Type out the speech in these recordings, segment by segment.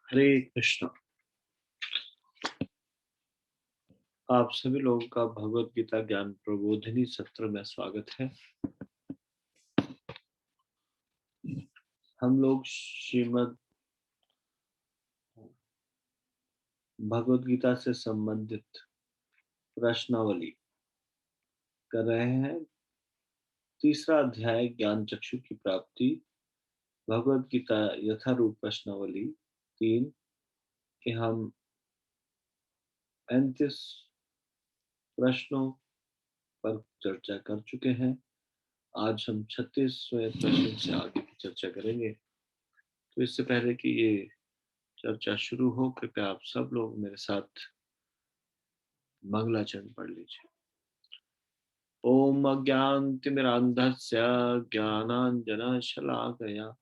हरे कृष्ण। आप सभी लोगों का भगवत गीता ज्ञान प्रबोधिनी सत्र में स्वागत है। हम लोग श्रीमद् भगवत गीता से संबंधित प्रश्नावली कर रहे हैं। तीसरा अध्याय ज्ञान चक्षु की प्राप्ति, भगवत गीता यथारूप प्रश्नावली 3 के हम 35 प्रश्नों पर चर्चा कर चुके हैं। आज हम 36वें प्रश्न से आगे की चर्चा करेंगे। तो इससे पहले कि ये चर्चा शुरू हो, कृपया आप सब लोग मेरे साथ मंगलाचरण पढ़ लीजिए। ओम अज्ञानतिमिरान्धस्य ज्ञानाञ्जनशलाकया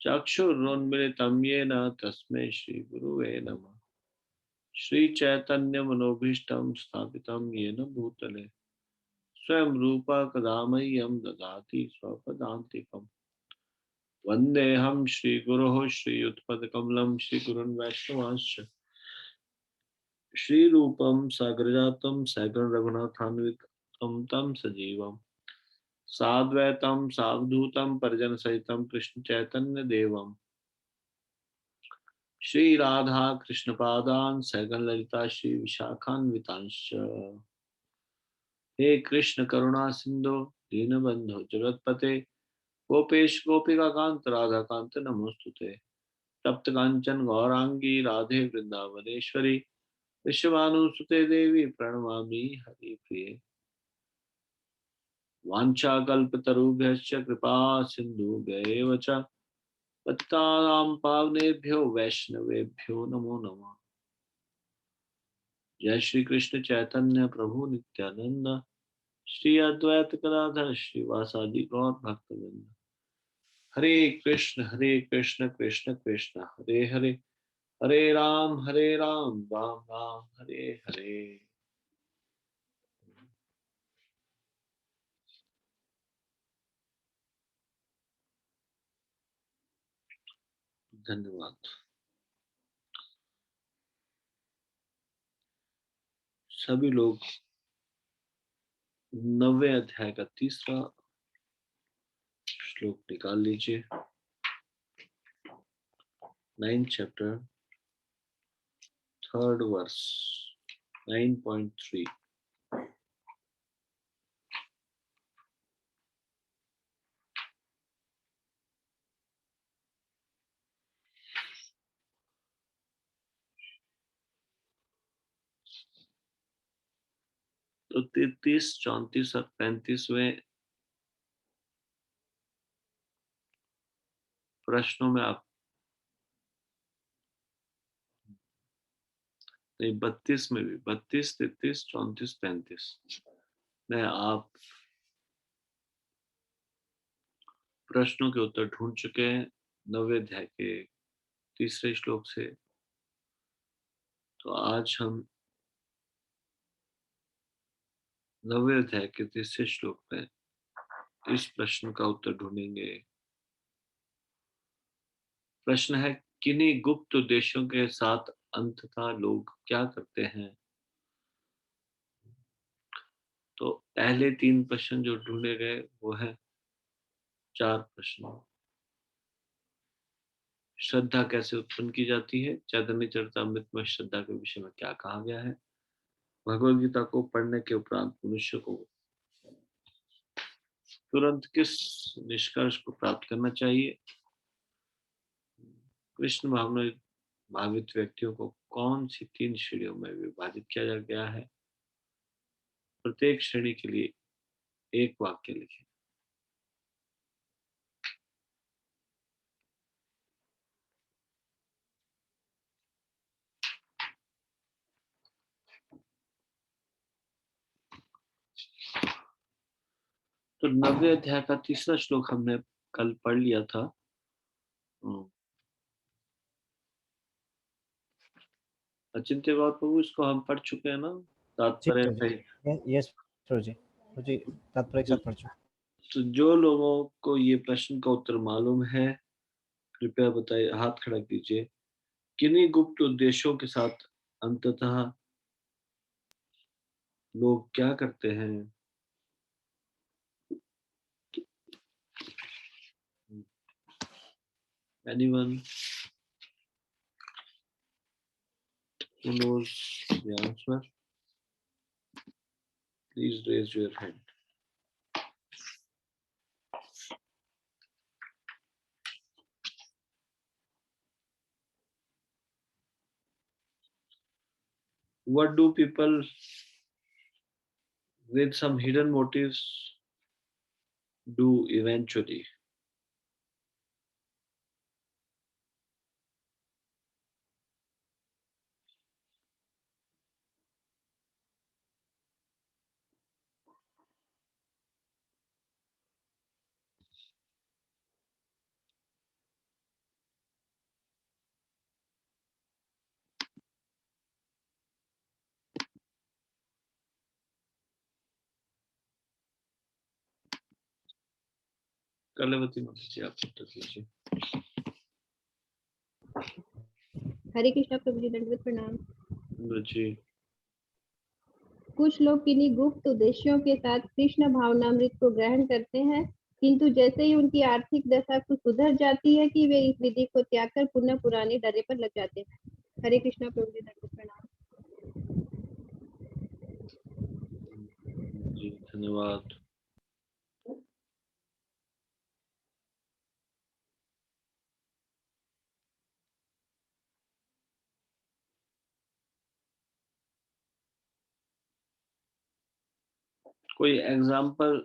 चक्षुरुन्मिलितं येन तस्मै श्रीगुरुवे नमः। श्रीचैतन्यमनोभीष्टं स्थापितं येन भूतले स्वयं रूपा कदा मह्यं ददाति स्वपदान्तिकम्। वन्देऽहं श्रीगुरोः श्रीयुतपदकमलं श्रीगुरुन् वैष्णवांश्च श्रीरूपं साग्रजातं सगण रघुनाथान्वितं तं सजीवम् साद्वैतं सावधूतं परिजन सहितं कृष्ण चैतन्य देवम श्री राधा कृष्ण पादान सगन ललिता श्री विशाखान्वितांश्च। हे कृष्ण करुणा सिंधु दीनबंधु जगतपते गोपेश गोपिका कांत राधा कांत नमोस्तुते। तप्त कांचन गौरांगी राधे वृंदावनेश्वरी विश्वभानुसुते देवी प्रणमामि हरिप्रिये। वाञ्छाकल्पतरुभ्यश्च कृपा सिन्धुभ्यैव च पतितानां पावनेभ्यो वैष्णवेभ्यो नमो नमः। जय श्री कृष्ण चैतन्य प्रभु नित्यानंद श्री अद्वैत गदाधर श्रीवासादि गौर भक्तवृंद। हरे कृष्ण कृष्ण कृष्ण हरे हरे, हरे राम राम राम हरे हरे। धन्यवाद। सभी लोग 9वें अध्याय का तीसरा श्लोक निकाल लीजिए। 9th chapter 3rd verse 9.3। तो 33, 34 और 35वें प्रश्नों में आप नहीं, 32 में भी 32, 33, 34, 35 में आप प्रश्नों के उत्तर ढूंढ चुके हैं 9वें अध्याय के तीसरे श्लोक से। तो आज हम 9वें अध्याय के तीसरे श्लोक में इस प्रश्न का उत्तर ढूंढेंगे। प्रश्न है, किन्हीं गुप्त उद्देश्यों के साथ अंततः लोग क्या करते हैं। तो पहले 3 प्रश्न जो ढूंढे गए वो है 4 प्रश्न। श्रद्धा कैसे उत्पन्न की जाती है, चैतन्य चरितामृत में श्रद्धा के विषय में क्या कहा गया है, भगवद गीता को पढ़ने के उपरांत मनुष्य को तुरंत किस निष्कर्ष को प्राप्त करना चाहिए, कृष्ण भावित व्यक्तियों को कौन सी 3 श्रेणियों में विभाजित किया गया है, प्रत्येक श्रेणी के लिए एक वाक्य लिखें। तो 9वें अध्याय का तीसरा श्लोक हमने कल पढ़ लिया था। अचिंत्य गौर प्रभु, इसको हम पढ़ चुके हैं ना तात्पर्य सहित। यस प्रभु जी तात्पर्य के साथ पढ़ चुके। तो जो लोगों को ये प्रश्न का उत्तर मालूम है कृपया बताइए, हाथ खड़ा कीजिए। किन्हीं गुप्त उद्देश्यों के साथ अंततः लोग क्या करते हैं? Anyone who knows the answer, please raise your hand. What do people with some hidden motives do eventually? कलवती माता जी, आप उत्तर दीजिए। हरे कृष्णा प्रभु जी, दंडवत प्रणाम। जी, कुछ लोग किन्हीं गुप्त उद्देश्यों के साथ कृष्ण भावनामृत को ग्रहण करते हैं, किंतु जैसे ही उनकी आर्थिक दशा कुछ सुधर जाती है कि वे इस विधि को त्याग कर पुनः पुराने डरे पर लग जाते हैं। हरे कृष्णा प्रभु जी, दंडवत प्रणाम। जी, धन्यवाद। कोई एग्जाम्पल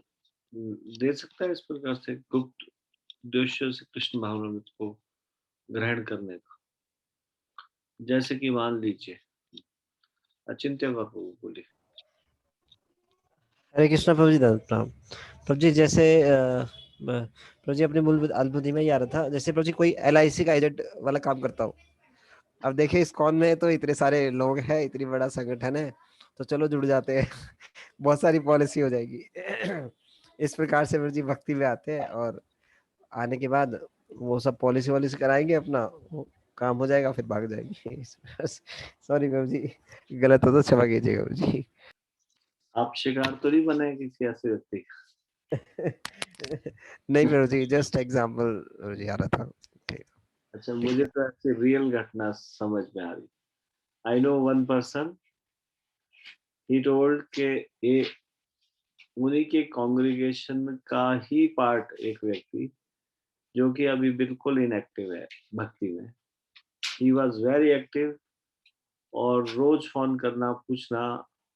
दे सकता है इस प्रकार से गुप्त उद्देश्य से कृष्ण भावनामृत को ग्रहण करने का? जैसे कि मान लीजिए, अचिंत्य बाबू बोलिए। हरे कृष्णा प्रभु जी, दंडवत प्रणाम। प्रभु जी जैसे प्रभु जी अपने मूल अल्पबुद्धि में ही आ रहा था, जैसे प्रभु जी कोई LIC का एजेंट वाला काम करता हो। अब देखिए इस्कॉन में तो इतने सारे लोग हैं, इतनी बड़ा संगठन है, तो चलो जुड़ जाते हैं। बहुत सारी पॉलिसी हो जाएगी। इस प्रकार से प्रभु जी भक्ति में आते हैं, और आने के बाद वो सब पॉलिसी वॉलिसी कराएंगे, अपना वो काम हो जाएगा, फिर भाग जाएंगे। सॉरी प्रभु जी, गलत हो तो क्षमा कीजिएगा प्रभु जी। आप शिकार तो नहीं बने किसी ऐसे व्यक्ति का? नहीं प्रभु जी, जस्ट एग्जाम्पल प्रभु जी आ रहा था। अच्छा, मुझे तो ऐसे रियल घटना समझ में आ रही। I know one person, he told के ये उन्हीं के कांग्रेगेशन का ही पार्ट एक व्यक्ति जो कि अभी बिल्कुल इनएक्टिव है भक्ति में। ही वॉज वेरी एक्टिव, और रोज फोन करना, पूछना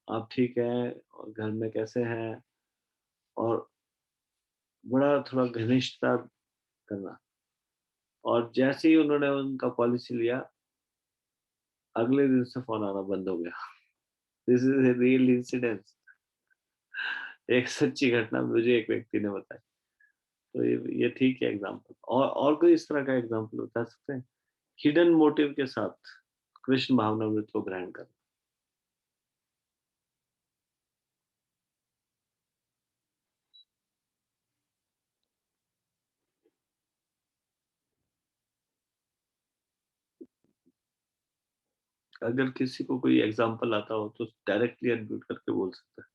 आप ठीक है और घर में कैसे हैं, और बड़ा थोड़ा घनिष्ठता करना। और जैसे ही उन्होंने उनका पॉलिसी लिया, अगले दिन से फोन आना बंद हो गया। This is a real incidence. एक सच्ची घटना मुझे एक व्यक्ति ने बताई। तो ये ठीक है एग्जाम्पल। और कोई इस तरह का एग्जाम्पल बता सकते हैं हिडन मोटिव के साथ कृष्ण भावनामृत को ग्रहण करना? अगर किसी को कोई एग्जाम्पल आता हो तो डायरेक्टली अनम्यूट करके बोल सकता है।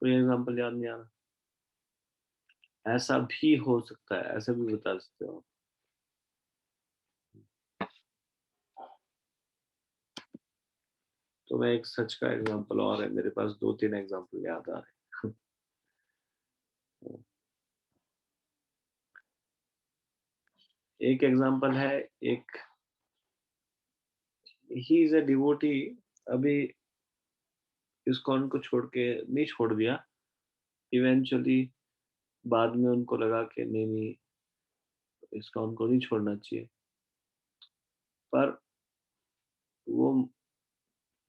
कोई एग्जाम्पल याद नहीं आ रहा? ऐसा भी हो सकता है, ऐसा भी बता सकते हो। तो मैं एक सच का एग्जाम्पल और है मेरे पास, 2-3 एग्जाम्पल याद आ रहे हैं। एक एग्जाम्पल है, एक ही इज अ डिवोटी। अभी इस्कॉन को छोड़ के नहीं छोड़ दिया, इवेंचुअली बाद में उनको लगा कि नहीं नहीं, इस्कॉन को नहीं छोड़ना चाहिए। पर वो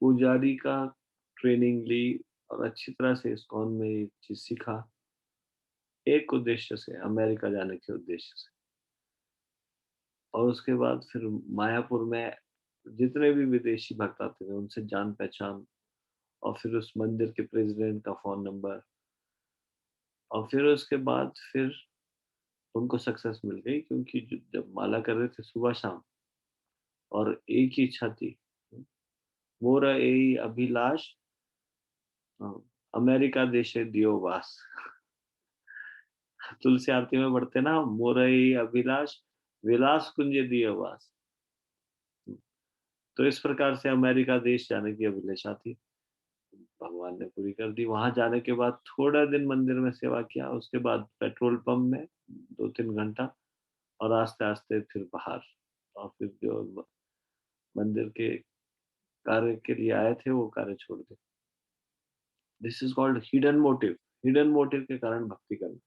पुजारी का ट्रेनिंग ली और अच्छी तरह से इस्कॉन में ये चीज सीखा, एक उद्देश्य से, अमेरिका जाने के उद्देश्य से। और उसके बाद फिर मायापुर में जितने भी विदेशी भक्त आते थे उनसे जान पहचान और फिर उस मंदिर के प्रेसिडेंट का फोन नंबर, और फिर उसके बाद फिर उनको सक्सेस मिल गई, क्योंकि जब माला कर रहे थे सुबह शाम, और एक ही इच्छा थी, मोर एई अभिलाष अमेरिका देशे दियो वास। तुलसी आरती में पढ़ते ना, मोर एई अभिलाष विलास कुंज दियो वास। तो इस प्रकार से अमेरिका देश जाने की अभिलाषा थी, भगवान ने पूरी कर दी। वहां जाने के बाद थोड़ा दिन मंदिर में सेवा किया, उसके बाद पेट्रोल पंप में 2-3 घंटा, और आस्ते आस्ते फिर बाहर, और फिर जो मंदिर के कार्य के लिए आए थे वो कार्य छोड़ दे। This is called hidden motive. Hidden motive के कारण भक्ति करना।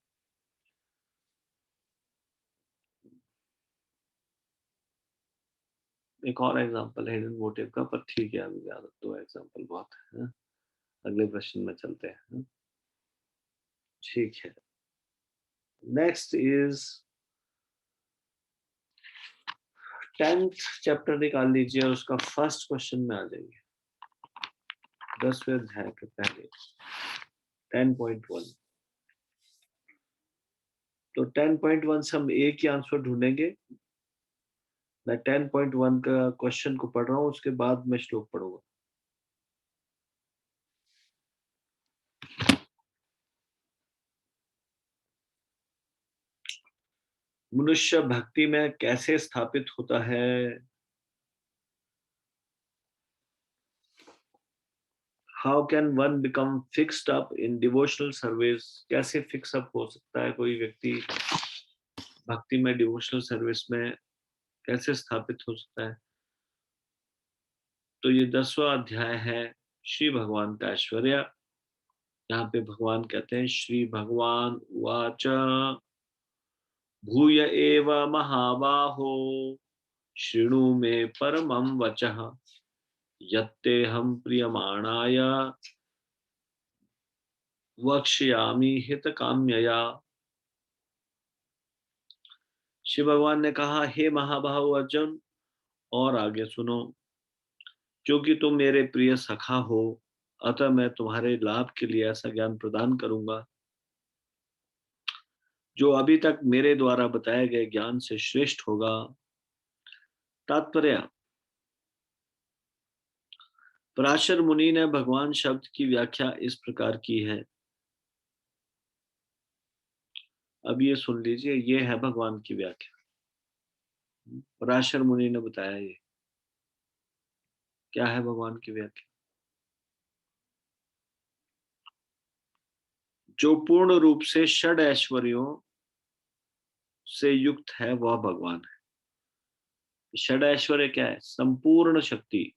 एक और एग्जांपल है हिडन मोटिव का, पर ठीक है अभी ज्यादा 2 एग्जांपल बहुत है। अगले प्रश्न में चलते हैं। ठीक है, नेक्स्ट इज 10th चैप्टर निकाल लीजिए और उसका फर्स्ट क्वेश्चन में आ जाइए। 10वें अध्याय के पहले 10.1। तो 10.1 से हम एक ही आंसर ढूंढेंगे। मैं 10.1 का क्वेश्चन को पढ़ रहा हूँ, उसके बाद मैं श्लोक पढ़ूंगा। मनुष्य भक्ति में कैसे स्थापित होता है? How can one become fixed up in devotional service? कैसे फिक्स अप हो सकता है कोई व्यक्ति भक्ति में, डिवोशनल सर्विस में कैसे स्थापित हो सकता है? तो ये 10वां अध्याय है श्री भगवान का ऐश्वर्य। यहाँ पे भगवान कहते हैं, श्री भगवान उवाच भूय एव महाबाहो शृणु मे परमं वचः यत्तेऽहं प्रियमाणाय वक्ष्यामि हितकाम्यया। शिव भगवान ने कहा, हे महाबाहु अर्जुन, और आगे सुनो, क्योंकि तुम मेरे प्रिय सखा हो, अतः मैं तुम्हारे लाभ के लिए ऐसा ज्ञान प्रदान करूंगा जो अभी तक मेरे द्वारा बताए गए ज्ञान से श्रेष्ठ होगा। तात्पर्य, पराशर मुनि ने भगवान शब्द की व्याख्या इस प्रकार की है। अब ये सुन लीजिए, ये है भगवान की व्याख्या। पराशर मुनि ने बताया ये क्या है भगवान की व्याख्या। जो पूर्ण रूप से षड ऐश्वर्यों से युक्त है वह भगवान है। षड ऐश्वर्य क्या है? संपूर्ण शक्ति।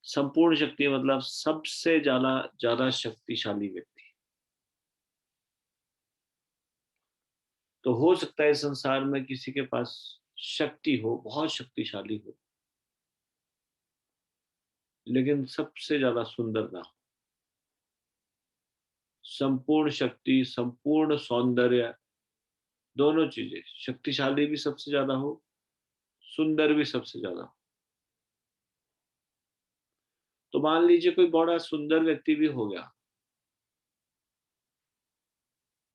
संपूर्ण शक्ति मतलब सबसे ज्यादा ज्यादा शक्तिशाली व्यक्ति। तो हो सकता है संसार में किसी के पास शक्ति हो, बहुत शक्तिशाली हो, लेकिन सबसे ज्यादा सुंदर ना हो। संपूर्ण शक्ति, संपूर्ण सौंदर्य, दोनों चीजें, शक्तिशाली भी सबसे ज्यादा हो, सुंदर भी सबसे ज्यादा हो। तो मान लीजिए कोई बड़ा सुंदर व्यक्ति भी हो गया,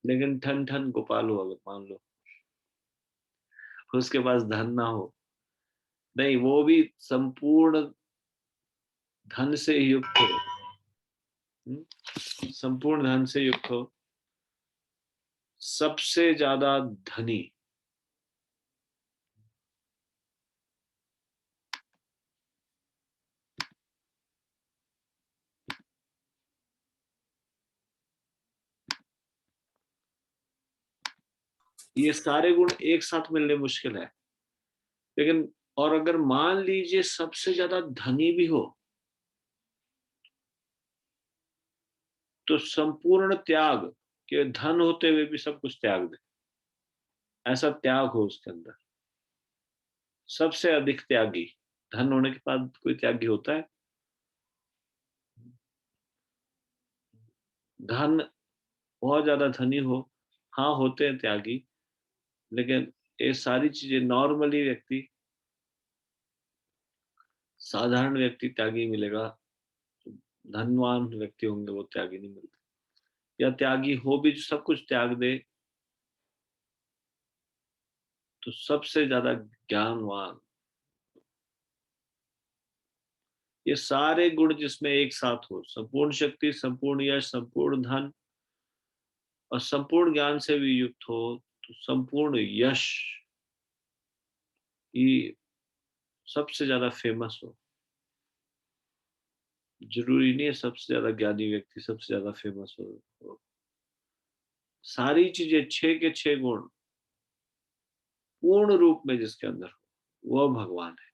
लेकिन ठन ठन गोपाल हो, अगर मान लो उसके पास धन ना हो, नहीं, वो भी संपूर्ण धन से युक्त हो, संपूर्ण धन से युक्त हो, सबसे ज्यादा धनी, ये सारे गुण एक साथ मिलने मुश्किल है। लेकिन और अगर मान लीजिए सबसे ज्यादा धनी भी हो, तो संपूर्ण त्याग, के धन होते हुए भी सब कुछ त्याग दे, ऐसा त्याग हो उसके अंदर। सबसे अधिक त्यागी, धन होने के बाद कोई त्यागी होता है? धन, बहुत ज्यादा धनी हो, हाँ होते हैं त्यागी, लेकिन ये सारी चीजें नॉर्मली व्यक्ति, साधारण व्यक्ति त्यागी मिलेगा, धनवान व्यक्ति होंगे वो त्यागी नहीं मिलते, या त्यागी हो भी जो सब कुछ त्याग दे तो सबसे ज्यादा ज्ञानवान, ये सारे गुण जिसमें एक साथ हो, संपूर्ण शक्ति, संपूर्ण यश, संपूर्ण धन और संपूर्ण ज्ञान से भी युक्त हो, तो संपूर्ण यश ये सबसे ज्यादा फेमस हो। जरूरी नहीं है सबसे ज्यादा ज्ञानी व्यक्ति सबसे ज्यादा फेमस हो। सारी चीजें 6 के 6 गुण पूर्ण रूप में जिसके अंदर हो वो भगवान है।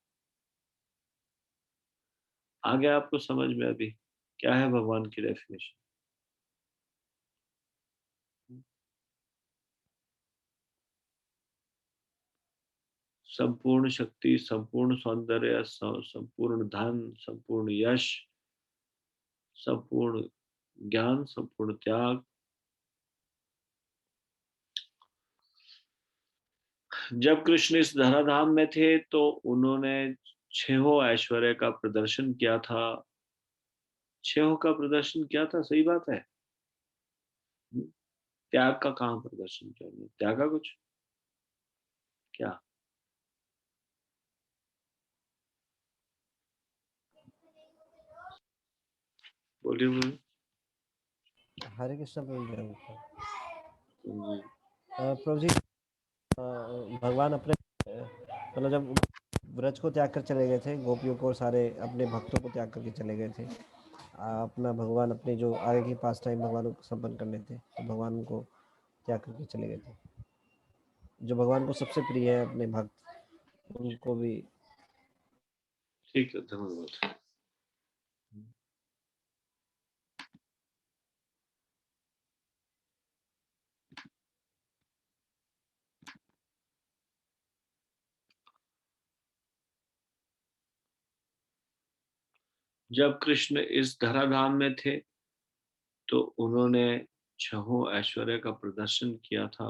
आगे आपको समझ में अभी क्या है भगवान की डेफिनेशन। संपूर्ण शक्ति, संपूर्ण सौंदर्य, संपूर्ण धन, संपूर्ण यश, संपूर्ण ज्ञान, संपूर्ण त्याग। जब कृष्ण इस धराधाम में थे तो उन्होंने 6 ऐश्वर्य का प्रदर्शन किया था। 6 का प्रदर्शन किया था, सही बात है। त्याग का कहाँ प्रदर्शन किया उन्होंने? त्यागा कुछ क्या? बोलिए बोलिए। हरे कृष्ण प्रभु जी। जी। प्रभु जी भगवान अपने मतलब जब ब्रज को त्याग कर चले गए थे, गोपियों को सारे अपने भक्तों को त्याग करके चले गए थे, अपना भगवान अपने जो आगे की पास टाइम भगवान को संपन्न करने थे, तो भगवान उनको त्याग करके चले गए थे। जो भगवान को सबसे प्रिय है अपने भक्त, उनको भी। ठीक है, धन्यवाद। जब कृष्ण इस धराधाम में थे तो उन्होंने 6 ऐश्वर्य का प्रदर्शन किया था।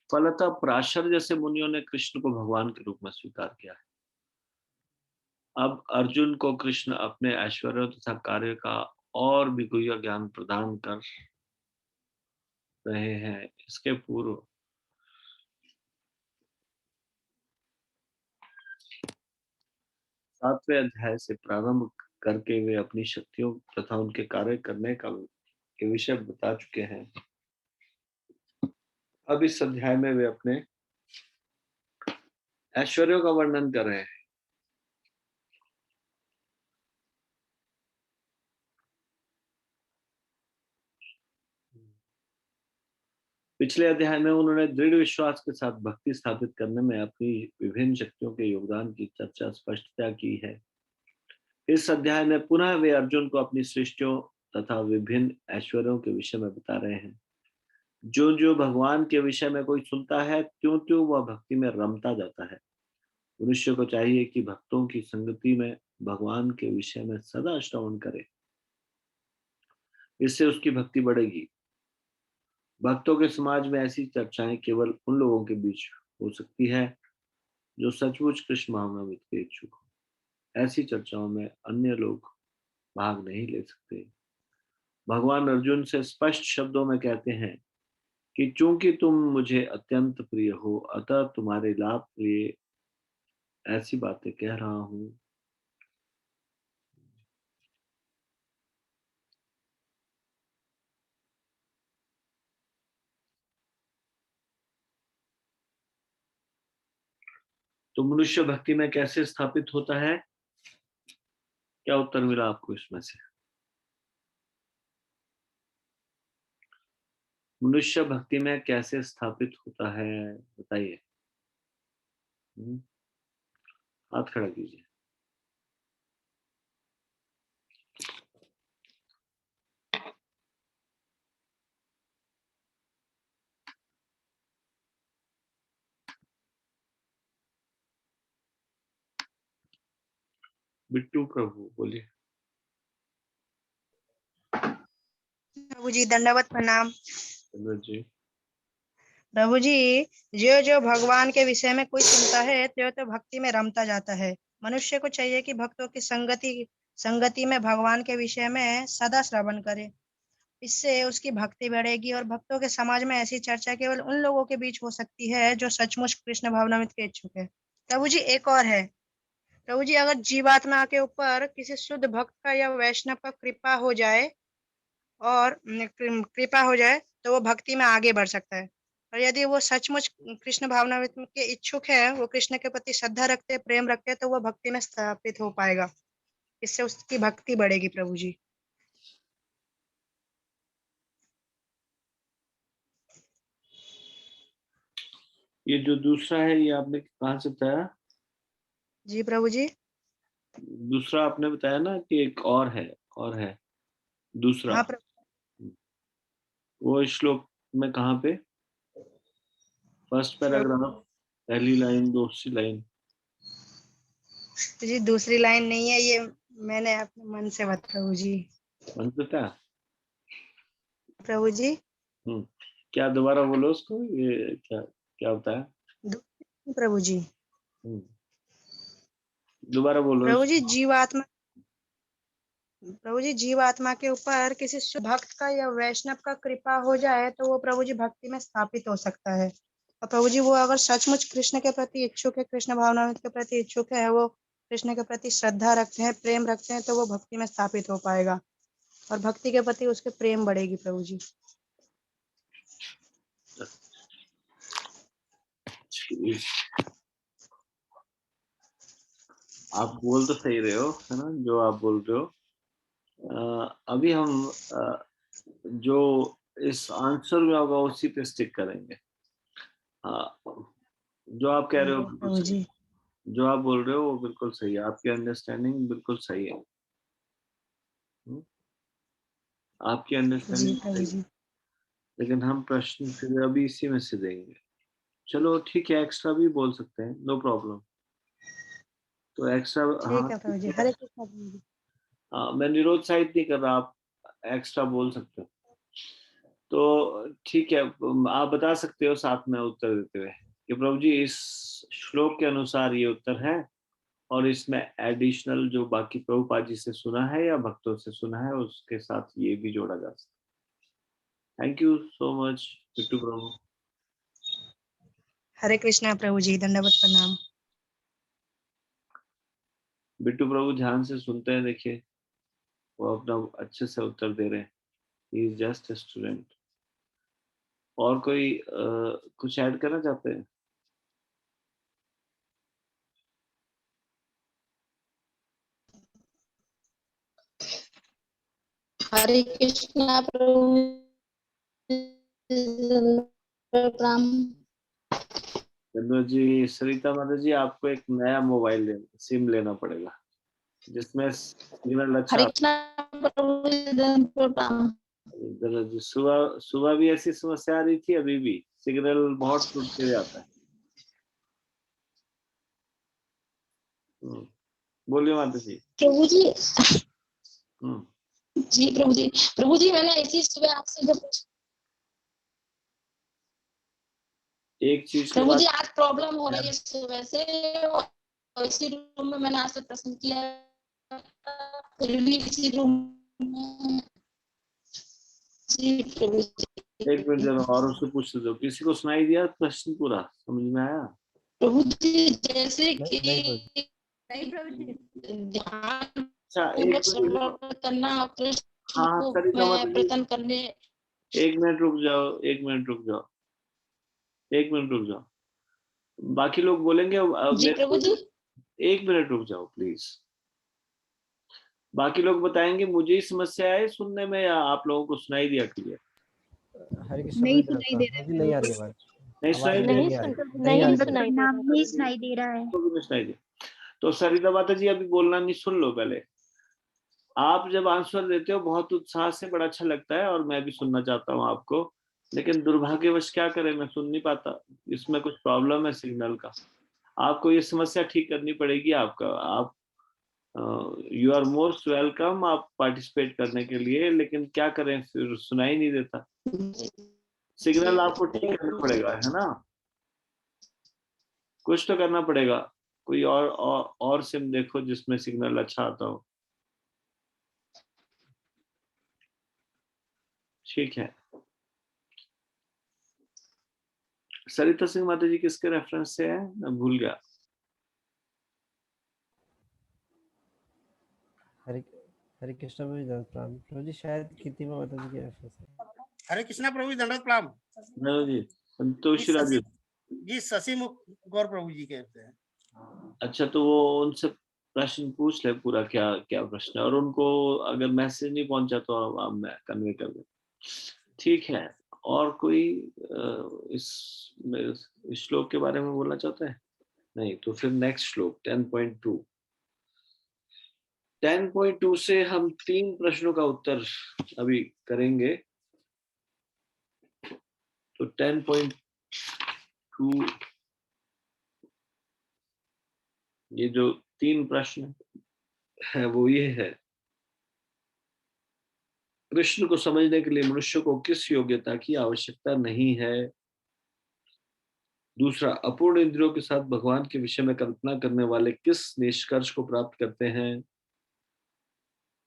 फलतः पराशर जैसे मुनियों ने कृष्ण को भगवान के रूप में स्वीकार किया है। अब अर्जुन को कृष्ण अपने ऐश्वर्य तथा कार्य का और भी गुह्य ज्ञान प्रदान कर रहे हैं। इसके पूर्व 7वें अध्याय से प्रारंभ करके वे अपनी शक्तियों तथा उनके कार्य करने का के विषय बता चुके हैं। अब इस अध्याय में वे अपने ऐश्वर्यों का वर्णन कर रहे हैं। पिछले अध्याय में उन्होंने दृढ़ विश्वास के साथ भक्ति स्थापित करने में अपनी विभिन्न शक्तियों के योगदान की चर्चा स्पष्टता की है। इस अध्याय में पुनः वे अर्जुन को अपनी सृष्टियों तथा विभिन्न ऐश्वर्यों के विषय में बता रहे हैं। जो जो भगवान के विषय में कोई सुनता है, त्यों त्यों वह भक्ति में रमता जाता है। मनुष्य को चाहिए कि भक्तों की संगति में भगवान के विषय में सदा श्रवण करे, इससे उसकी भक्ति बढ़ेगी। भक्तों के समाज में ऐसी चर्चाएं केवल उन लोगों के बीच हो सकती है जो सचमुच कृष्ण भावनामृत के इच्छुक हो। ऐसी चर्चाओं में अन्य लोग भाग नहीं ले सकते। भगवान अर्जुन से स्पष्ट शब्दों में कहते हैं कि चूंकि तुम मुझे अत्यंत प्रिय हो, अतः तुम्हारे लाभ के लिए ऐसी बातें कह रहा हूं। तो मनुष्य भक्ति में कैसे स्थापित होता है? क्या उत्तर मिला आपको इसमें से? मनुष्य भक्ति में कैसे स्थापित होता है, बताइए। हाथ खड़ा कीजिए। बिट्टू प्रभु बोलिए। प्रभु जी दंडवत प्रणाम। जी। प्रभु जी, जो जो भगवान के विषय में कोई सुनता है तो भक्ति में रमता जाता है। मनुष्य को चाहिए कि भक्तों की संगति में भगवान के विषय में सदा श्रवण करे। इससे उसकी भक्ति बढ़ेगी और भक्तों के समाज में ऐसी चर्चा केवल उन लोगों के बीच हो सकती है जो सचमुच कृष्ण भावनामृत के इच्छुक है। प्रभु जी, एक और है। प्रभु जी, अगर जीवात्मा के ऊपर किसी शुद्ध भक्त का या वैष्णव का कृपा हो जाए तो वो भक्ति में आगे बढ़ सकता है। और यदि वो सचमुच कृष्ण भावनामृत के इच्छुक है, वो कृष्ण के प्रति श्रद्धा रखते हैं, प्रेम रखते हैं, तो वो भक्ति में स्थापित हो पाएगा। इससे उसकी भक्ति बढ़ेगी। प्रभु जी। ये जो दूसरा है ये आपने कहाँ से बताया? जी प्रभु जी। दूसरा आपने बताया ना कि एक और है दूसरा। हाँ प्रभु। वो श्लोक में कहाँ पे? फर्स्ट पैराग्राफ, पहली लाइन, दूसरी लाइन। जी दूसरी लाइन नहीं है ये, मैंने अपने मन से बताया प्रभु जी। मन से था? प्रभु जी। क्या दोबारा बोलो उसको, ये क्या क्या होता है? प्रभु जी। दोबारा बोलो। प्रभु जी, जीवात्मा के ऊपर किसी शुद्ध भक्त का या वैष्णव का कृपा हो जाए तो वो प्रभु जी भक्ति में स्थापित हो सकता है। और प्रभु जी, वो अगर सचमुच कृष्ण के प्रति इच्छुक है, कृष्ण भावनामृत के प्रति इच्छुक है, वो कृष्ण के प्रति श्रद्धा रखते हैं, प्रेम रखते हैं, तो वो भक्ति में स्थापित हो पाएगा और भक्ति के प्रति उसके प्रेम बढ़ेगी। प्रभु जी। आप बोल तो सही रहे हो, है ना, जो आप बोल रहे हो। अभी हम जो इस आंसर में होगा उसी पे स्टिक करेंगे। जो आप कह रहे हो बिल्कुल प्रभु सही, जी। जो आप बोल रहे हो वो बिल्कुल सही है, आपकी अंडरस्टैंडिंग बिल्कुल सही है। आपकी जी अंडरस्टैंडिंग प्रभु सही जी। है, लेकिन हम प्रश्न फिर अभी इसी में से देंगे। चलो ठीक है, एक्स्ट्रा भी बोल सकते हैं, नो प्रॉब्लम। तो एक्स्ट्रा, ठीक है प्रभु जी। हरे कृष्ण प्रभु जी। मैं निरुत्साहित नहीं कर रहा, आप एक्स्ट्रा बोल सकते हो। तो ठीक है, आप बता सकते हो साथ में उत्तर देते हुए कि प्रभु जी इस श्लोक के अनुसार ये उत्तर है, और इसमें एडिशनल जो बाकी प्रभुपाद जी से सुना है या भक्तों से सुना है उसके साथ ये भी जोड़ा जा सकता है। Thank you so much Bittu प्रभु। हरे कृष्णा प्रभु जी, दंडवत प्रणाम। बिट्टू प्रभु ध्यान से सुनते हैं, देखिए वो अपना अच्छे से उत्तर दे रहे हैं। He is just a student. और कोई कुछ ऐड करना चाहते हैं? हरे कृष्णा प्रभु प्रणाम। चंद्र जी, सरिता माता जी, आपको एक नया मोबाइल लेना, सिम लेना पड़ेगा जिसमें सिग्नल अच्छा। हरे कृष्णा प्रभु प्रणाम। चंद्र जी, सुबह सुबह भी ऐसी समस्या आ रही थी, अभी भी सिग्नल बहुत टूटते हुए आता है। बोलिए माता जी। प्रभु जी। हम्म जी प्रभु जी मैंने इसी सुबह आपसे जब एक चीज के प्रभु बाद जी आज प्रॉब्लम हो रही है सुबह से, इसी रूम में मैंने आपसे प्रश्न किया, फिर भी इसी रूम में। जी प्रभु जी। एक मिनट जरा और उससे पूछ दो, किसी को सुनाई दिया प्रश्न पूरा समझ में आया? प्रभु जी जैसे कि नहीं प्रभु जी। नहीं प्रभु जी, ध्यान अच्छा पूर्वक एक मिनट, श्रवण करना और कृष्ण हाँ को सरिता माता मैं जी, प्रतन करने। एक मिनट रुक जाओ, एक मिनट रुक जाओ, एक मिनट रुक जाओ। बाकी लोग बोलेंगे जी मेरे प्रभु को, जी। एक मिनट रुक जाओ प्लीज। बाकी लोग बताएंगे मुझे ही समस्या है सुनने में या आप लोगों को सुनाई दिया क्लियर? हरे कृष्ण नहीं प्रभु सुनाई दे प्रभु रहा जी, नहीं आ रही आवाज। नहीं आवाज सुनाई दे नहीं रही? आ रही, नहीं नहीं आ रही सुनाई दे रहा नहीं सुनाई दे रहा है। नहीं सुनाई दे। तो सरिता माता जी अभी बोलना नहीं, सुन लो पहले। आप जब आंसर देते हो बहुत उत्साह से, बड़ा अच्छा लगता है और मैं भी सुनना चाहता हूँ आपको, लेकिन दुर्भाग्यवश क्या करें, मैं सुन नहीं पाता। इसमें कुछ प्रॉब्लम है सिग्नल का। आपको ये समस्या ठीक करनी पड़ेगी। आपका आप यू आर मोस्ट वेलकम आप पार्टिसिपेट करने के लिए, लेकिन क्या करें फिर सुनाई नहीं देता। सिग्नल आपको ठीक करना पड़ेगा, है ना? कुछ तो करना पड़ेगा। कोई और सिम देखो जिसमें सिग्नल अच्छा आता हो। ठीक है। सरिता सिंह माता जी किसके रेफरेंस से है, मैं भूल गया। हरे हरे कृष्णा प्रभु जी दंडवत प्रणाम। प्रभु जी शायद कीर्तिमा माता जी के रेफरेंस है। हरे कृष्णा प्रभु जी दंडवत प्रणाम। नहीं जी, संतोषी जी, राजू। जी शशिमुख गौर प्रभु जी कहते हैं। अच्छा, तो वो उनसे प्रश्न पूछ ले पूरा, क्या क्या प्रश्न है, और उनको अगर मैसेज नहीं पहुंचा तो आप मैं कन्वे कर दूं। ठीक है। और कोई इस श्लोक के बारे में बोलना चाहता है? नहीं, तो फिर नेक्स्ट श्लोक 10.2। 10.2 से हम 3 प्रश्नों का उत्तर अभी करेंगे। तो 10.2 ये जो 3 प्रश्न है वो ये है, कृष्ण को समझने के लिए मनुष्य को किस योग्यता की आवश्यकता नहीं है। दूसरा, अपूर्ण इंद्रियों के साथ भगवान के विषय में कल्पना करने वाले किस निष्कर्ष को प्राप्त करते हैं।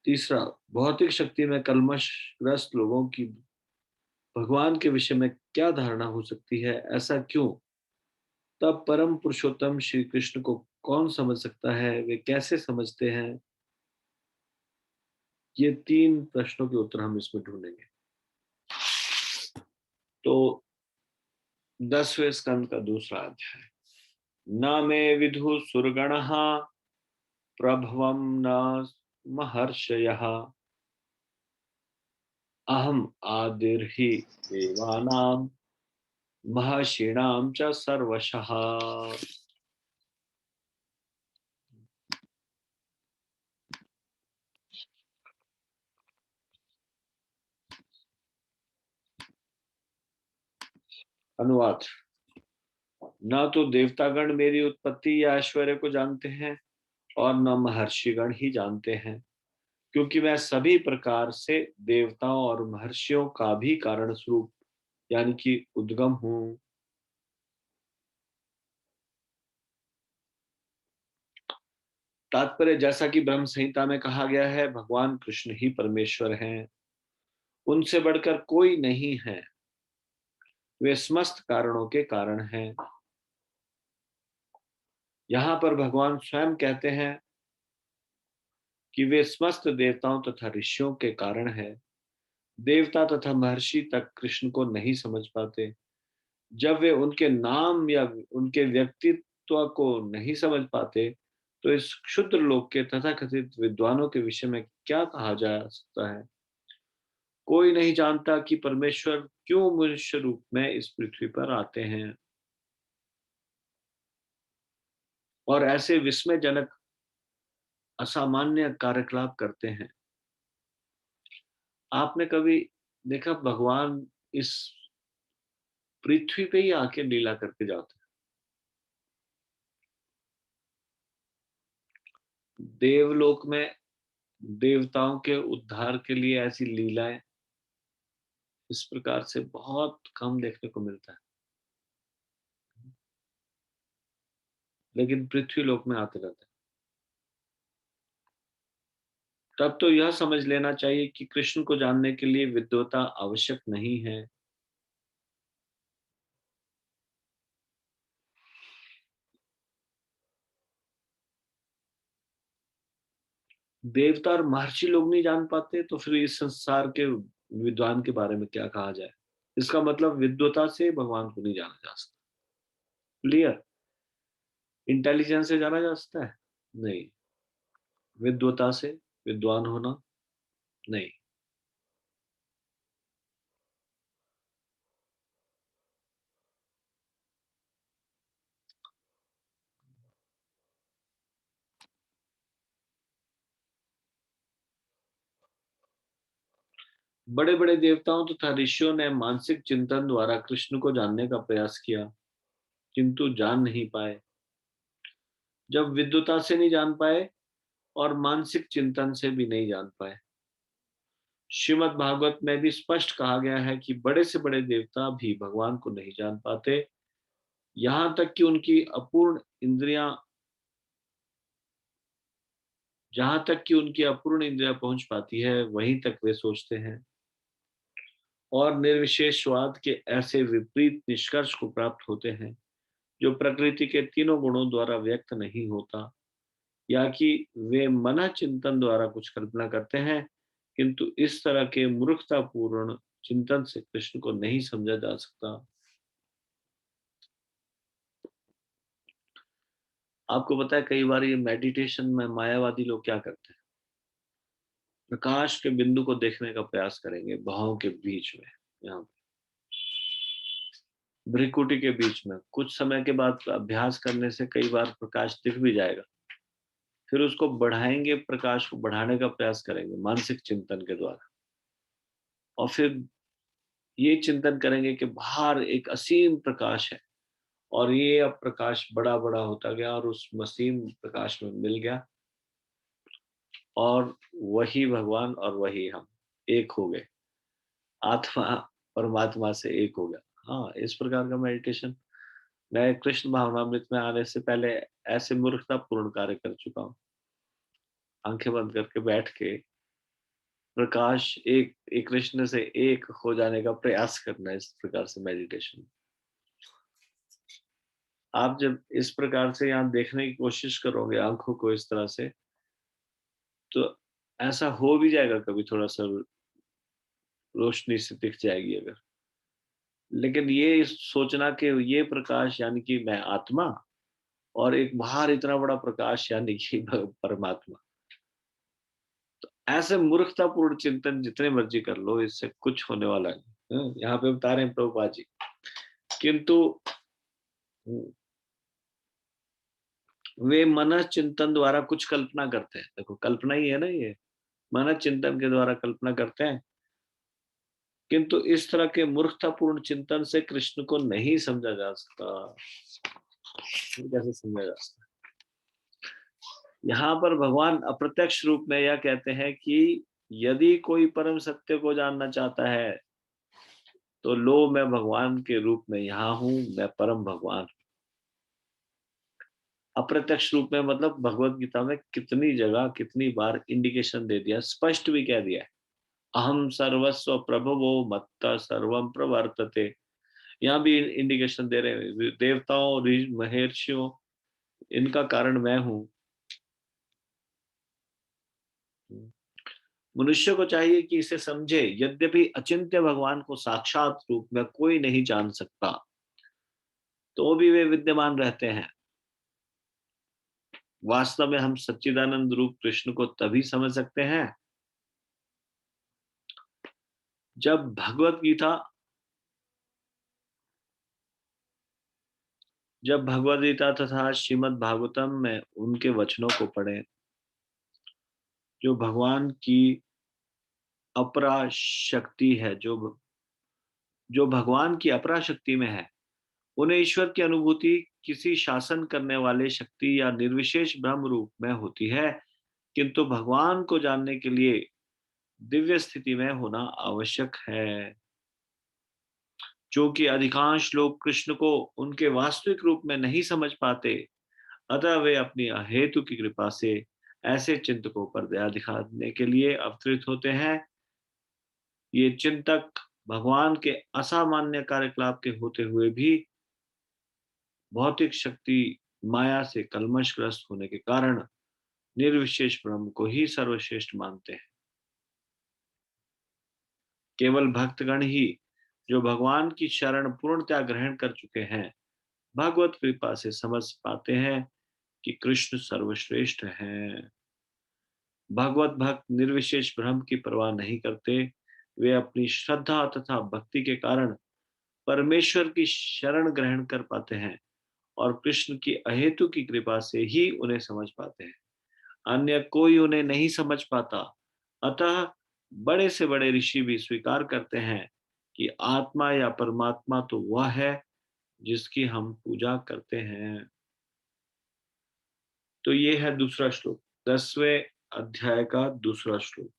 तीसरा, भौतिक शक्ति में कल्मशग्रस्त लोगों की भगवान के विषय में क्या धारणा हो सकती है, ऐसा क्यों? तब परम पुरुषोत्तम श्री कृष्ण को कौन समझ सकता है, वे कैसे समझते हैं? ये 3 प्रश्नों के उत्तर हम इसमें ढूंढेंगे। तो 10वें स्कंद का दूसरा अध्याय। न मे विदु सुरगणः प्रभवं न महर्षयः अहम आदिर्हि देवानां महर्षीणां च सर्वशः। अनुवाद। न तो देवतागण मेरी उत्पत्ति या ऐश्वर्य को जानते हैं और न महर्षिगण ही जानते हैं, क्योंकि मैं सभी प्रकार से देवताओं और महर्षियों का भी कारण स्वरूप यानी कि उद्गम हूं। तात्पर्य, जैसा कि ब्रह्म संहिता में कहा गया है, भगवान कृष्ण ही परमेश्वर हैं, उनसे बढ़कर कोई नहीं है, वे समस्त कारणों के कारण हैं। यहाँ पर भगवान स्वयं कहते हैं कि वे समस्त देवताओं तथा ऋषियों के कारण हैं। देवता तथा महर्षि तक कृष्ण को नहीं समझ पाते। जब वे उनके नाम या उनके व्यक्तित्व को नहीं समझ पाते, तो इस क्षुद्र लोक के तथाकथित विद्वानों के विषय में क्या कहा जा सकता है? कोई नहीं जानता कि परमेश्वर क्यों मनुष्य रूप में इस पृथ्वी पर आते हैं और ऐसे विस्मयजनक असामान्य कार्यकलाप करते हैं। आपने कभी देखा भगवान इस पृथ्वी पे ही आके लीला करके जाते हैं? देवलोक में देवताओं के उद्धार के लिए ऐसी लीलाएं इस प्रकार से बहुत कम देखने को मिलता है, लेकिन पृथ्वी लोक में आते रहते हैं। तब तो यह समझ लेना चाहिए कि कृष्ण को जानने के लिए विद्वता आवश्यक नहीं है। देवता और महर्षि लोग नहीं जान पाते, तो फिर इस संसार के विद्वान के बारे में क्या कहा जाए? इसका मतलब विद्वता से भगवान को नहीं जाना जा सकता। क्लियर? इंटेलिजेंस से जाना जा सकता है? नहीं। विद्वता से, विद्वान होना, नहीं। बड़े बड़े देवताओं तथा ऋषियों ने मानसिक चिंतन द्वारा कृष्ण को जानने का प्रयास किया, किंतु जान नहीं पाए। जब विद्वता से नहीं जान पाए और मानसिक चिंतन से भी नहीं जान पाए, श्रीमद् भागवत में भी स्पष्ट कहा गया है कि बड़े से बड़े देवता भी भगवान को नहीं जान पाते, यहां तक कि उनकी अपूर्ण इंद्रियां जहां तक कि उनकी अपूर्ण इंद्रियां पहुंच पाती है वहीं तक वे सोचते हैं और निर्विशेषवाद के ऐसे विपरीत निष्कर्ष को प्राप्त होते हैं जो प्रकृति के तीनों गुणों द्वारा व्यक्त नहीं होता, या कि वे मन चिंतन द्वारा कुछ कल्पना करते हैं, किंतु इस तरह के मूर्खतापूर्ण चिंतन से कृष्ण को नहीं समझा जा सकता। आपको पता है कई बार ये मेडिटेशन में मायावादी लोग क्या करते हैं, प्रकाश के बिंदु को देखने का प्रयास करेंगे भावों के बीच में, यहाँ भ्रिकुटी के बीच में। कुछ समय के बाद अभ्यास करने से कई बार प्रकाश दिख भी जाएगा, फिर उसको बढ़ाएंगे, प्रकाश को बढ़ाने का प्रयास करेंगे मानसिक चिंतन के द्वारा, और फिर ये चिंतन करेंगे कि बाहर एक असीम प्रकाश है और ये अब प्रकाश बड़ा बड़ा होता गया और उस असीम प्रकाश में मिल गया और वही भगवान और वही हम एक हो गए, आत्मा परमात्मा से एक हो गया। हाँ, इस प्रकार का मेडिटेशन मैं कृष्ण भावनामृत में आने से पहले ऐसे मूर्खतापूर्ण कार्य कर चुका हूँ। आंखें बंद करके बैठ के प्रकाश एक कृष्ण से एक हो जाने का प्रयास करना, इस प्रकार से मेडिटेशन। आप जब इस प्रकार से यहाँ देखने की कोशिश करोगे आंखों को इस तरह से, तो ऐसा हो भी जाएगा कभी, थोड़ा सा रोशनी से दिख जाएगी अगर, लेकिन ये सोचना कि ये प्रकाश यानी कि मैं आत्मा और एक बाहर इतना बड़ा प्रकाश यानी कि परमात्मा, ऐसे मूर्खतापूर्ण चिंतन जितने मर्जी कर लो, इससे कुछ होने वाला नहीं। यहाँ पे बता रहे हैं प्रभुपाद जी, किंतु वे मन चिंतन द्वारा कुछ कल्पना करते हैं। देखो कल्पना ही है ना, ये मन चिंतन के द्वारा कल्पना करते हैं, किंतु इस तरह के मूर्खतापूर्ण चिंतन से कृष्ण को नहीं समझा जा सकता। कैसे समझा जा सकता? यहाँ पर भगवान अप्रत्यक्ष रूप में यह कहते हैं कि यदि कोई परम सत्य को जानना चाहता है तो लो, मैं भगवान के रूप में यहाँ हूं, मैं परम भगवान। अप्रत्यक्ष रूप में मतलब भगवत गीता में कितनी जगह कितनी बार इंडिकेशन दे दिया, स्पष्ट भी कह दिया है, अहम सर्वस्व प्रभवो मत्ता सर्वम प्रवर्तते। यहाँ भी इंडिकेशन दे रहे हैं, देवताओं महर्षियों इनका कारण मैं हूं। मनुष्य को चाहिए कि इसे समझे, यद्यपि अचिंत्य भगवान को साक्षात रूप में कोई नहीं जान सकता, तो भी वे विद्यमान रहते हैं। वास्तव में हम सच्चिदानंद रूप कृष्ण को तभी समझ सकते हैं जब भगवद गीता तथा श्रीमद् भागवतम में उनके वचनों को पढ़ें, जो भगवान की अपरा शक्ति है, जो भगवान की अपरा शक्ति में है। उन्हें ईश्वर की अनुभूति किसी शासन करने वाले शक्ति या निर्विशेष ब्रह्म रूप में होती है, किंतु भगवान को जानने के लिए दिव्य स्थिति में होना आवश्यक है। क्योंकि अधिकांश लोग कृष्ण को उनके वास्तविक रूप में नहीं समझ पाते, अतः वे अपनी अहेतु की कृपा से ऐसे चिंतकों पर दया दिखाने के लिए अवतरित होते हैं। ये चिंतक भगवान के असामान्य कार्यकलाप के होते हुए भी भौतिक शक्ति माया से कलमशग्रस्त होने के कारण निर्विशेष ब्रह्म को ही सर्वश्रेष्ठ मानते हैं। केवल भक्तगण ही जो भगवान की शरण पूर्णतया ग्रहण कर चुके हैं, भगवत कृपा से समझ पाते हैं कि कृष्ण सर्वश्रेष्ठ हैं। भगवत भक्त निर्विशेष ब्रह्म की परवाह नहीं करते, वे अपनी श्रद्धा तथा भक्ति के कारण परमेश्वर की शरण ग्रहण कर पाते हैं और कृष्ण की अहेतु की कृपा से ही उन्हें समझ पाते हैं। अन्य कोई उन्हें नहीं समझ पाता। अतः बड़े से बड़े ऋषि भी स्वीकार करते हैं कि आत्मा या परमात्मा तो वह है जिसकी हम पूजा करते हैं। तो ये है दूसरा श्लोक, 10वें अध्याय का दूसरा श्लोक।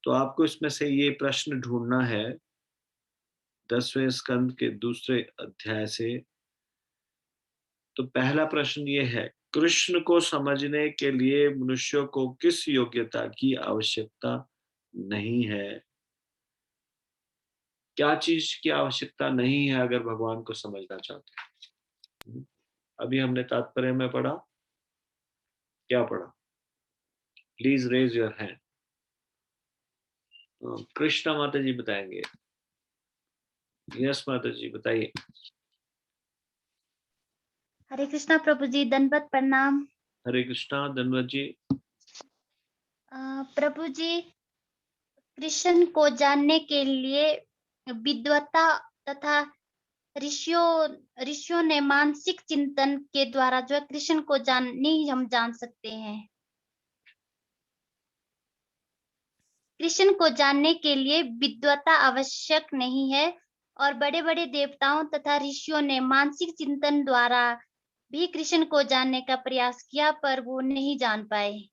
तो आपको इसमें से ये प्रश्न ढूंढना है 10वें स्कंद के दूसरे अध्याय से। तो पहला प्रश्न ये है, कृष्ण को समझने के लिए मनुष्यों को किस योग्यता की आवश्यकता नहीं है? क्या चीज की आवश्यकता नहीं है अगर भगवान को समझना चाहते हैं? अभी हमने तात्पर्य में पढ़ा, क्या पढ़ा? Please raise your hand. Krishna माता जी बताएंगे। यस माता जी बताइए। हरे कृष्णा प्रभु जी, दंडवत प्रणाम। हरे कृष्णा धन्यवाद जी। प्रभु जी, कृष्ण को जानने के लिए विद्वता तथा ऋषियों ने मानसिक चिंतन के द्वारा जो है कृष्ण को नहीं हम जान सकते हैं। कृष्ण को जानने के लिए विद्वता आवश्यक नहीं है और बड़े बड़े देवताओं तथा ऋषियों ने मानसिक चिंतन द्वारा भी कृष्ण को जानने का प्रयास किया पर वो नहीं जान पाए।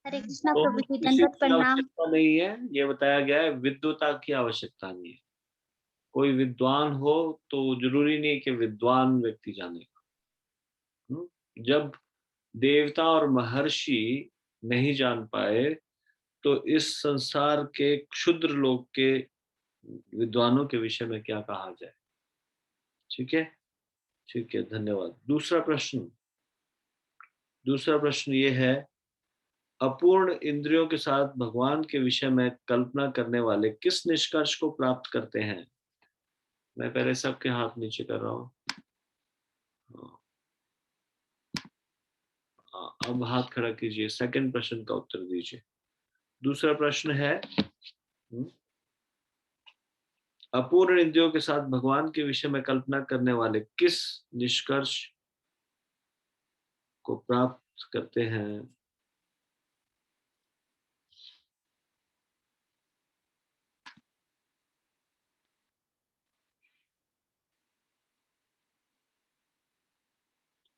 हरे कृष्णा तो प्रभु जी, किसी दंडवत की प्रणाम। आवश्यकता नहीं है, ये बताया गया है, विद्वता की आवश्यकता नहीं है। कोई विद्वान हो तो जरूरी नहीं कि विद्वान व्यक्ति जानेगा। जब देवता और महर्षि नहीं जान पाए तो इस संसार के क्षुद्र लोक के विद्वानों के विषय में क्या कहा जाए? ठीक है, ठीक है, धन्यवाद। दूसरा प्रश्न ये है, अपूर्ण इंद्रियों के साथ भगवान के विषय में कल्पना करने वाले किस निष्कर्ष को प्राप्त करते हैं? मैं पहले सबके हाथ नीचे कर रहा हूँ। अब हाथ खड़ा कीजिए, सेकंड प्रश्न का उत्तर दीजिए। दूसरा प्रश्न है, अपूर्ण इंद्रियों के साथ भगवान के विषय में कल्पना करने वाले किस निष्कर्ष को प्राप्त करते हैं?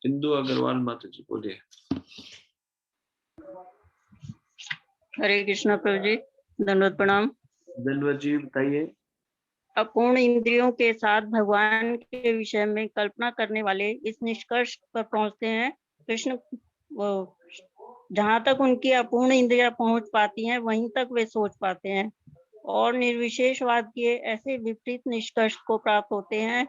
इंदु अग्रवाल माता जी बोलिए। हरे कृष्णा प्रभु जी, दंडवत प्रणाम। धन्यवाद जी, बताइए। अपूर्ण इंद्रियों के साथ भगवान के विषय में कल्पना करने वाले इस निष्कर्ष पर पहुंचते हैं, कृष्ण वो जहां तक उनकी अपूर्ण इंद्रियां पहुंच पाती हैं वहीं तक वे सोच पाते हैं और निर्विशेषवाद के ऐसे विपरीत निष्कर्ष को प्राप्त होते हैं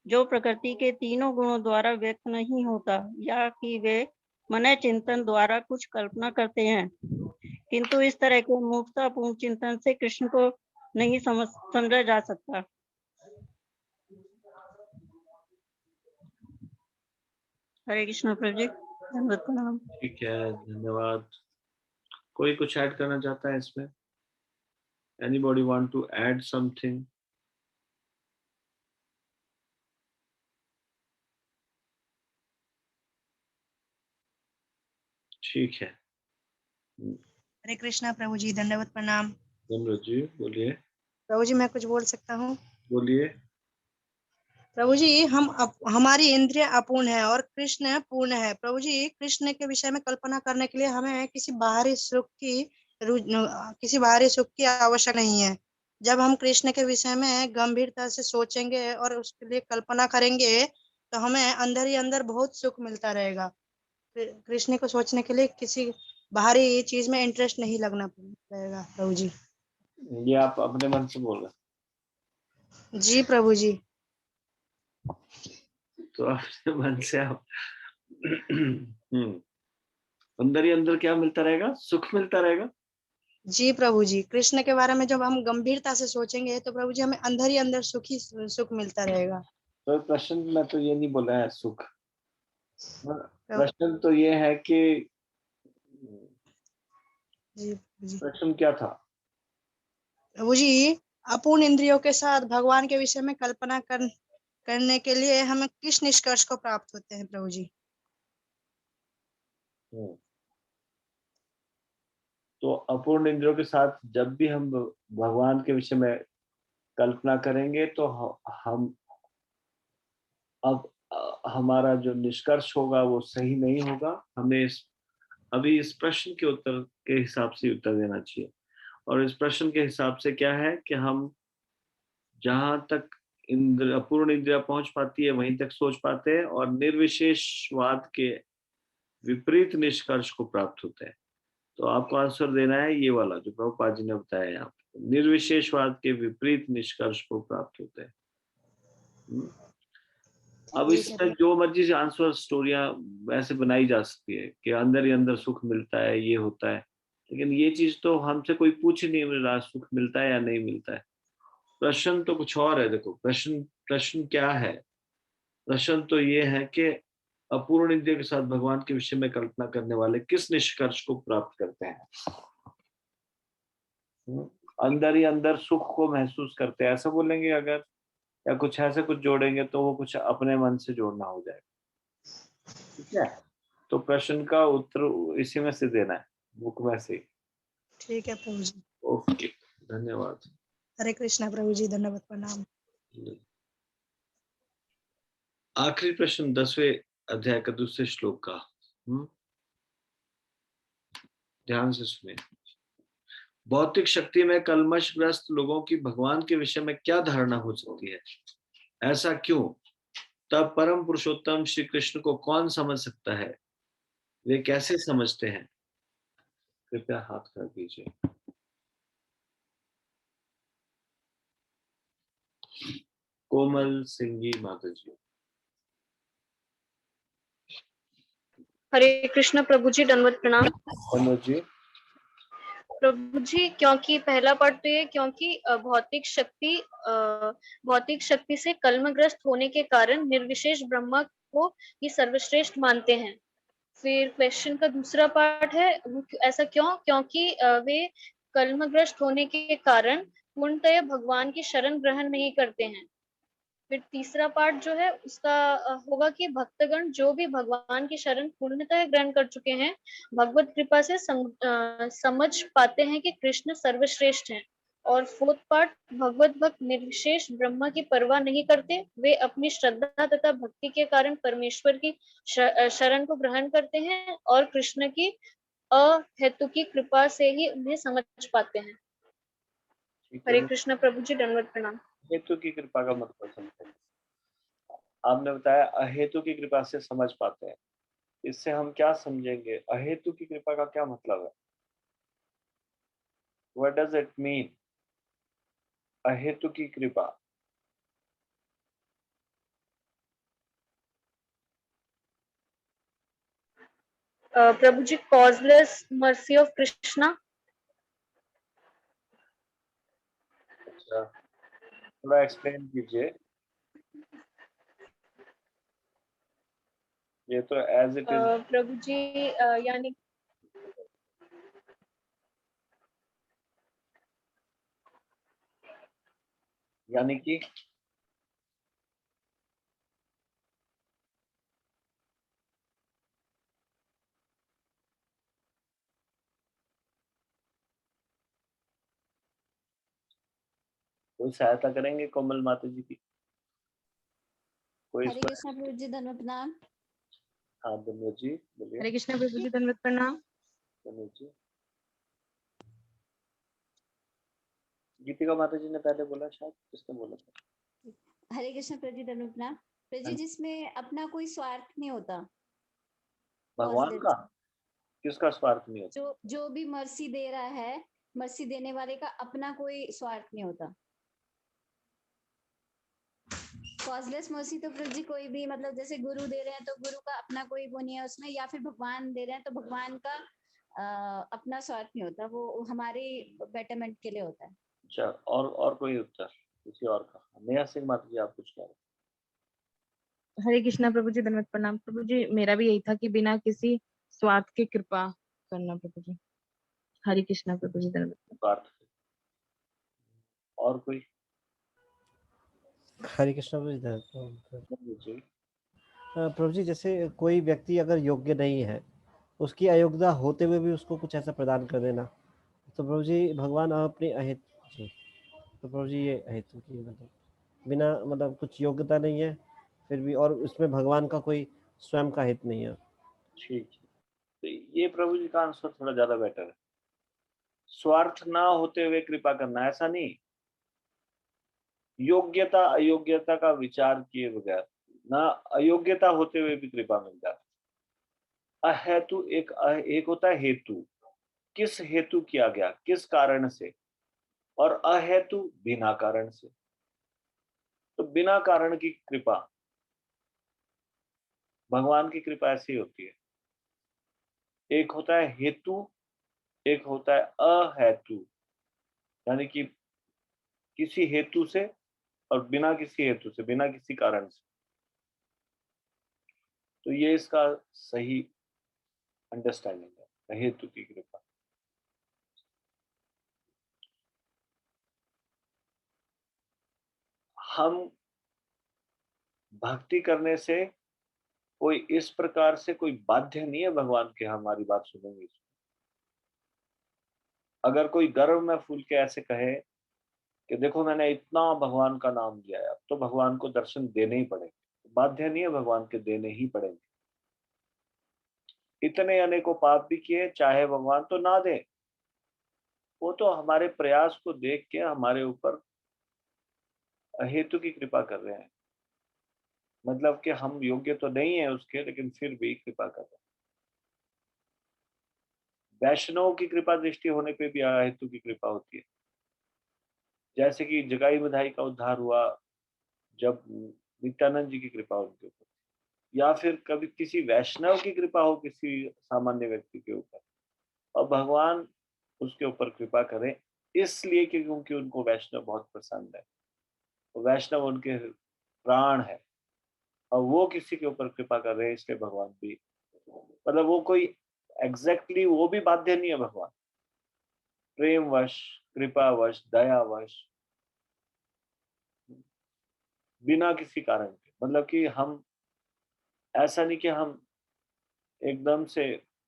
जो प्रकृति के तीनों गुणों द्वारा व्यक्त नहीं होता, या कि वे मन चिंतन द्वारा कुछ कल्पना करते हैं, किंतु इस तरह के मूर्खतापूर्ण चिंतन से कृष्ण को नहीं समझा जा सकता। हरे कृष्ण प्रभु जी, धन्यवाद प्रणाम। ठीक है, धन्यवाद। कोई कुछ ऐड करना चाहता है इसमें? Anybody want to add something? ठीक है, हरे कृष्णा प्रभु जी, दंडवत प्रणाम। धन्यवाद जी, बोलिए। प्रभु जी, मैं कुछ बोल सकता हूँ? बोलिए। प्रभु जी, हमारी इंद्रियां अपूर्ण है और कृष्ण पूर्ण है। प्रभु जी, कृष्ण के विषय में कल्पना करने के लिए हमें किसी बाहरी सुख की आवश्यक नहीं है। जब हम कृष्ण के विषय में गंभीरता से सोचेंगे और उसके लिए कल्पना करेंगे तो हमें अंदर ही अंदर बहुत सुख मिलता रहेगा। कृष्ण को सोचने के लिए किसी बाहरी चीज में इंटरेस्ट नहीं लगना पड़ेगा। प्रभु जी। ये आप अपने मन से बोल रहे? जी प्रभु जी। तो अपने मन से आप अंदर ही अंदर क्या मिलता रहेगा? सुख मिलता रहेगा। जी प्रभु जी, कृष्ण के बारे में जब हम गंभीरता से सोचेंगे तो प्रभु जी हमें अंदर ही अंदर सुख मिलता रहेगा। तो प्रश्न में तो ये नहीं बोला है सुख, प्रश्न तो ये है कि जी प्रश्न क्या था? प्रभु जी, अपूर्ण इंद्रियों के साथ भगवान के विषय में कल्पना करने के लिए हमें किस निष्कर्ष को प्राप्त होते हैं? प्रभु जी। तो अपूर्ण इंद्रियों के साथ जब भी हम भगवान के विषय में कल्पना करेंगे तो हम अब हमारा जो निष्कर्ष होगा वो सही नहीं होगा। हमें अभी इस प्रश्न के उत्तर के हिसाब से उत्तर देना चाहिए, और इस प्रश्न के हिसाब से क्या है कि हम जहां तक अपूर्ण इंद्रिया पहुंच पाती है वहीं तक सोच पाते हैं, और निर्विशेषवाद के विपरीत निष्कर्ष को प्राप्त होते हैं। तो आपको आंसर देना है ये वाला जो प्रभुपाद जी ने बताया यहाँ पे, निर्विशेषवाद के विपरीत निष्कर्ष को प्राप्त होते हैं। अब इसमें जो मर्जी से आंसर स्टोरियां वैसे बनाई जा सकती है कि अंदर ही अंदर सुख मिलता है, ये होता है, लेकिन ये चीज तो हमसे कोई पूछ ही नहीं रहा सुख मिलता है या नहीं मिलता है। प्रश्न तो कुछ और है। देखो प्रश्न क्या है? प्रश्न तो ये है कि अपूर्ण इंद्रिय के साथ भगवान के विषय में कल्पना करने वाले किस निष्कर्ष को प्राप्त करते हैं? अंदर ही अंदर सुख को महसूस करते हैं, ऐसा बोलेंगे अगर, या कुछ ऐसे कुछ जोड़ेंगे तो वो कुछ अपने मन से जोड़ना हो जाएगा। ठीक है, तो प्रश्न का उत्तर इसी में से देना है, बुक में से। ठीक है प्रभु जी। ओके, धन्यवाद। हरे कृष्णा प्रभु जी, धन्यवाद, प्रणाम। आखिरी प्रश्न 10वें अध्याय का दूसरे श्लोक का। ध्यान से सुनिए। भौतिक शक्ति में कलमशग्रस्त लोगों की भगवान के विषय में क्या धारणा हो सकती है? ऐसा क्यों? तब परम पुरुषोत्तम श्री कृष्ण को कौन समझ सकता है? वे कैसे समझते हैं? कृपया हाथ कर दीजिए। कोमल सिंगी माता जी। हरे कृष्ण प्रभु जी, दंडवत प्रणाम। कोमल जी। प्रभु जी, क्योंकि पहला पार्ट तो ये, क्योंकि भौतिक शक्ति से कलमग्रस्त होने के कारण निर्विशेष ब्रह्मा को ही सर्वश्रेष्ठ मानते हैं। फिर क्वेश्चन का दूसरा पार्ट है, ऐसा क्यों? क्योंकि वे कलमग्रस्त होने के कारण पूर्णतः भगवान की शरण ग्रहण नहीं करते हैं। फिर तीसरा पार्ट जो है उसका होगा कि भक्तगण जो भी भगवान की शरण पूर्णतः ग्रहण कर चुके हैं, भगवत कृपा से समझ पाते हैं कि कृष्ण सर्वश्रेष्ठ हैं। और फोर्थ पार्ट, भगवत भक्त निर्विशेष ब्रह्मा की परवाह नहीं करते, वे अपनी श्रद्धा तथा भक्ति के कारण परमेश्वर की शरण को ग्रहण करते हैं और कृष्ण की अहेतु की कृपा से ही उन्हें समझ पाते हैं। हरे कृष्ण प्रभु जी, दंडवत प्रणाम। हेतु की कृपा का मतलब समझें। आपने बताया अहेतु की कृपा से समझ पाते हैं, इससे हम क्या समझेंगे? अहेतु की कृपा का क्या मतलब है? What does it mean? अहेतु की कृपा। प्रभु जी, कॉजलेस मर्सी ऑफ कृष्णा। अच्छा, थोड़ा एक्सप्लेन कीजिए। ये तो एज इट इज। प्रभु जी, यानी कि कोई सहायता करेंगे कोमल माता जी की? कोई? हरे कृष्ण प्रभु जी, धन्यवाद प्रणाम। हाँ धन्यवाद जी, बोलिए। हरे कृष्ण प्रभु जी, धन्यवाद प्रणाम। धन्यवाद जी। गीतिका माता जी ने पहले बोला, शायद किसने बोला था? हरे कृष्ण प्रभु जी, धन्यवाद प्रणाम। प्रभु जी, जिसमें अपना कोई स्वार्थ नहीं होता, भगवान का किसका स्वार्थ नहीं होता? जो भी मर्सी दे रहा है, मर्सी देने वाले का अपना कोई स्वार्थ नहीं होता। कॉजलेस मर्सी तो प्रभु जी कोई भी, मतलब जैसे गुरु दे रहे हैं तो गुरु का अपना कोई वो नहीं है उसमें, या फिर भगवान दे रहे हैं तो भगवान का अपना स्वार्थ नहीं होता, वो हमारे बेटरमेंट के लिए होता है। अच्छा, और कोई उत्तर किसी और का? नेहा सिंह माता जी, आप कुछ कह रहे? हरे कृष्णा प्रभु जी, धन्यवाद प्रणाम। प्रभु जी, मेरा भी यही था कि बिना किसी स्वार्थ के कृपा करना प्रभु जी। हरे कृष्णा प्रभु जी, धन्यवाद। और कोई? हरे कृष्ण प्रभु जी। प्रभु जी, जैसे कोई व्यक्ति अगर योग्य नहीं है, उसकी अयोग्यता होते हुए भी उसको कुछ ऐसा प्रदान कर देना, तो प्रभु जी भगवान अपनी अहेतु जी, तो प्रभु जी ये अहेतु की मतलब बिना मतलब कुछ योग्यता नहीं है फिर भी, और उसमें भगवान का कोई स्वयं का हित नहीं है। ठीक है, तो ये प्रभु जी का आंसर थोड़ा ज्यादा बेटर है। स्वार्थ ना होते हुए कृपा करना, ऐसा नहीं, योग्यता अयोग्यता का विचार किए बगैर, ना अयोग्यता होते हुए भी कृपा मिल जाती। अहेतु एक होता है हेतु, किस हेतु किया गया, किस कारण से, और अहेतु बिना कारण से। तो बिना कारण की कृपा, भगवान की कृपा ऐसी होती है। एक होता है हेतु, एक होता है अहेतु, यानी कि किसी हेतु से और बिना किसी हेतु से, बिना किसी कारण से। तो ये इसका सही अंडरस्टैंडिंग है, हेतु की कृपा। हम भक्ति करने से कोई इस प्रकार से कोई बाध्य नहीं है भगवान के हमारी बात सुनेंगे। अगर कोई गर्व में फूल के ऐसे कहे कि देखो मैंने इतना भगवान का नाम लिया है, अब तो भगवान को दर्शन देने ही पड़ेंगे, बाध्य नहीं है भगवान के, देने ही पड़ेंगे। इतने अनेकों पाप भी किए, चाहे भगवान तो ना दे, वो तो हमारे प्रयास को देख के हमारे ऊपर हेतु की कृपा कर रहे हैं। मतलब कि हम योग्य तो नहीं है उसके, लेकिन फिर भी कृपा कर रहे हैं। वैष्णव की कृपा दृष्टि होने पे भी हेतु की कृपा होती है। जैसे कि जगाई बधाई का उद्धार हुआ जब नित्यानंद जी की कृपा उनके ऊपर, या फिर कभी किसी वैष्णव की कृपा हो किसी सामान्य व्यक्ति के ऊपर, और भगवान उसके ऊपर कृपा करें, इसलिए क्योंकि उनको वैष्णव बहुत पसंद है, तो वैष्णव उनके प्राण है, और वो किसी के ऊपर कृपा कर रहे हैं, इसलिए भगवान भी, मतलब वो कोई एग्जैक्टली वो भी बाध्य नहीं है भगवान, प्रेमवश, कृपावश, दयावश, बिना किसी कारण के। मतलब कि हम ऐसा नहीं कि हम एकदम से,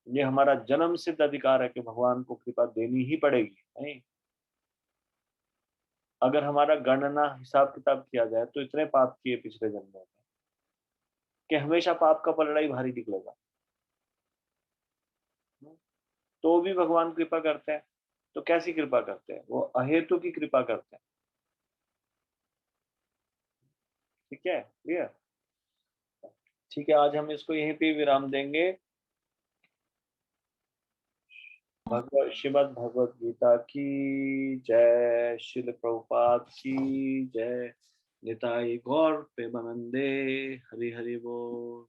ये हमारा जन्म सिद्ध अधिकार है कि भगवान को कृपा देनी ही पड़ेगी, नहीं। अगर हमारा गणना हिसाब किताब किया जाए तो इतने पाप किए पिछले जन्मों में कि हमेशा पाप का पलड़ा ही भारी निकलेगा, तो भी भगवान कृपा करते हैं। तो कैसी कृपा करते हैं? वो अहेतु की कृपा करते हैं। ठीक है, क्लियर? ठीक है, आज हम इसको यहीं पे विराम देंगे। श्रीमद् भगवद गीता की जय, श्रील प्रभुपाद की जय, निताई गौर प्रेमानंदे, हरि हरि बोल।